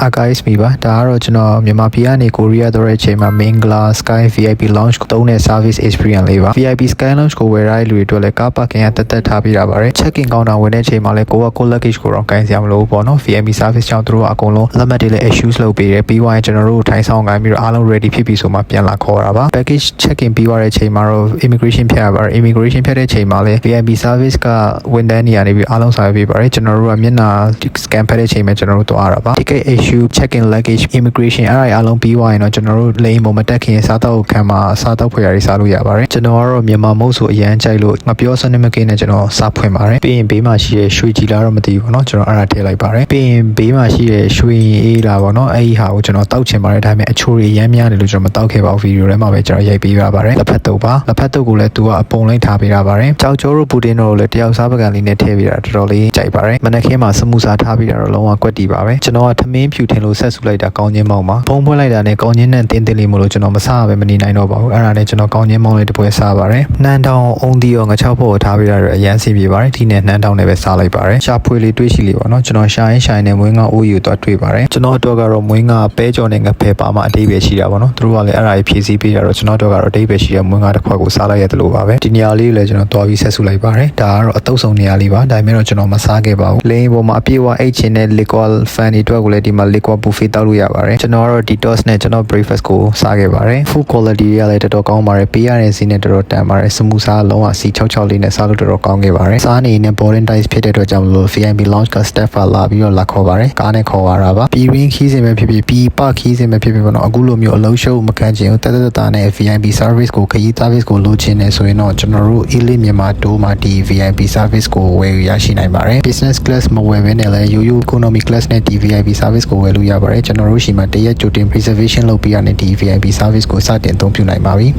Archives မိပါဒါကတော့ကျွန်တော်မြန်မာပြည်ကနေကိုရီးယားသွားတဲ့အချိန်မှာ Mingla Sky VIP Lounge ကိုတုံးတဲ့ service experience လေးပါ VIP Sky Lounge ကိုဝယ်ရတဲ့လူတွေအတွက်လည်းကားပါကင်ကတက်ထားပေးတာပါတယ် check in counter ဝင်တဲ့အချိန်မှာလည်းကို luggage ကိုတော့ကိုင်စရာမလိုဘူးပေါ့နော် VIP service ကြောင့်သူတို့ကအကုန်လုံးလက်မှတ်တွေလည်း issues လုပ်ပေးတယ်ပြီးသွားရင်ကျွန်တော်တို့ထိုင်ဆောင်ကိုင်းပြီးတော့အားလုံး ready ဖြစ်ပြီဆိုမှပြန်လာခေါ်တာပါ package check in ပြီးသွားတဲ့အချိန်မှာတော့ immigration ဖြတ်ရပါတယ် immigration ဖြတ်တဲ့အချိန်မှာလည်း VIP service ကဝန်ထမ်းနေရာနေပြီးအားလုံးဆောင်ရွက်ပေးပါတယ်ကျွန်တော်တို့ကမျက်နှာ scan ဖက်တဲ့အချိန်မှာကျွန်တော်တို့သွားရတာပါ ticket issue check in luggage immigration အားလုံးပြီးသွားရင်တော့ကျွန်တော်တို့လိမ်ပေါ်မတက်ခင်စားတော့ခံမှာစားတော့ဖွယ်ရည်စားလို့ရပါတယ်ကျွန်တော်ကတော့မြန်မာမုတ်ဆိုအရန်ကြိုက်လို့ငါပြောစနစ်မကင်းနဲ့ကျွန်တော်စားဖွင့်ပါတယ်ပြီးရင်ဘေးမှာရှိတဲ့ရွှေကြည်လားတော့မသိဘူးပေါ့နော်ကျွန်တော်အဲ့ဒါထည့်လိုက်ပါတယ်ပြီးရင်ဘေးမှာရှိတဲ့ရွှေအေးလားပေါ့နော်အဲ့ဒီဟာကိုကျွန်တော်တောက်ချင်ပါတယ်ဒါပေမဲ့အချိုတွေရမ်းများတယ်လို့ကျွန်တော်မတောက်ခဲ့ပါဘူးဗီဒီယိုထဲမှာပဲကျွန်တော်ရိုက်ပေးရပါတယ်လက်ဖက်တုပ်ပါလက်ဖက်တုပ်ကိုလည်းသူကအပုံလိုက်ထားပေးရပါတယ်ကြောက်ကျော်တို့ပူတင်တို့လည်းတယောက်စားပကံလေးနဲ့ထည့်ပေးတာတော်တော်လေးကြိုက်ပါတယ်မနက်ခင်းမှာစမူစာထားပေးတာတော့လုံးဝကွက်တီပါပဲကျွန်တော်ကထမင်းဖြူထင်လို့ဆက်ဆူလိုက်တာကောင်းချင်းမောင်းပါဖုံးဖွင့်လိုက်တာနဲ့ကောင်းချင်းနဲ့တင်းတင်းလေးမလို့ကျွန်တော်မစားပဲမနေနိုင်တော့ပါဘူးအဲ့ဒါနဲ့ကျွန်တော်ကောင်းချင်းမောင်းလေးတစ်ပွဲစားပါတယ်နှမ်းတောင်အုံးတီရောငါချောက်ဖို့ထားပေးတာတော့အရန်စီပြေပါတယ်ဒီနဲ့နှမ်းတောင်နဲ့ပဲစားလိုက်ပါတယ်ရှာဖွေလေးတွေးရှိလေးပါနော်ကျွန်တော်ရှာရင်နဲ့မွေးငါအိုးယူသွားတွေ့ပါတယ်ကျွန်တော်အတွက်ကတော့မွေးငါပဲကြော်နဲ့ငါဖယ်ပါမှအတိတ်ပဲရှိတာပေါ့နော်သူတို့ကလည်းအဲ့ဒါကြီးဖြည့်ဆည်းပေးတာတော့ကျွန်တော်တို့ကတော့အတိတ်ပဲရှိတဲ့မွေးငါတစ်ခွက်ကိုစားလိုက်ရတယ်လို့ပါပဲဒီနေရာလေးကိုလည်းကျွန်တော်တွားပြီးဆက်ဆူလိုက်ပါတယ်ဒါကတော့အတုပ်ဆုံးနေရာလေးပါဒါပေမဲ့တော့ကျွန်တော်မစားခဲ့ပါဘူးလိန်ပေါ်မှာအပြည့်အဝအိတ်ချင်တဲ့ liquid fan တွေအတွက်ကိုလည်းဒီမှာ liquid buffet တောက်လို့ရပါတယ်ကျွန်တော်ကတော့ detox နဲ့ကျွန်တော် breakfast ကိုစားခဲ့ပါတယ် food quality တွေကလည်းတော်တော်ကောင်းပါတယ်ပေးရတဲ့စီးနဲ့တော်တော်တန်ပါတယ်စမူစာလုံးဝစီ66လေးနဲ့စားလို့တော်တော်ကောင်းခဲ့ပါတယ်စားနေနဲ့ boarding dice ဖြစ်တဲ့အတွက်ကြောင့်မလို့ VIP lounge က staff လာပြီးတော့လာခေါ်ပါတယ်ကားနဲ့ခေါ်ရတာပါပြည်ရင်းခီးစင်ပဲဖြစ်ဖြစ်ပြည်ပခီးစင်ပဲဖြစ်ဖြစ်ပေါ့နော်အခုလိုမျိုးအလုံးရှုပ်မခံချင်ဘူးတတနဲ့ VIP service ကိုခရီး service ကိုလိုချင်နေဆိုရင်တော့ကျွန်တော်တို့ Elite မြန်မာတိုးမှာဒီ VIP service ကိုဝယ်ရရှိနိုင်ပါတယ် business class မဝယ်ဘဲနဲ့လည်းရိုးရိုး economy class နဲ့ဒီ VIP service ကိုဝယ်လို့ရပါတယ်ကျွန်တော်တို့ရှိမှတရက်ကြိုတင် reservation လုပ်ပြီးရတဲ့ဒီ VIP service ကိုစတင်အသုံးပြုနိုင်ပါပြီ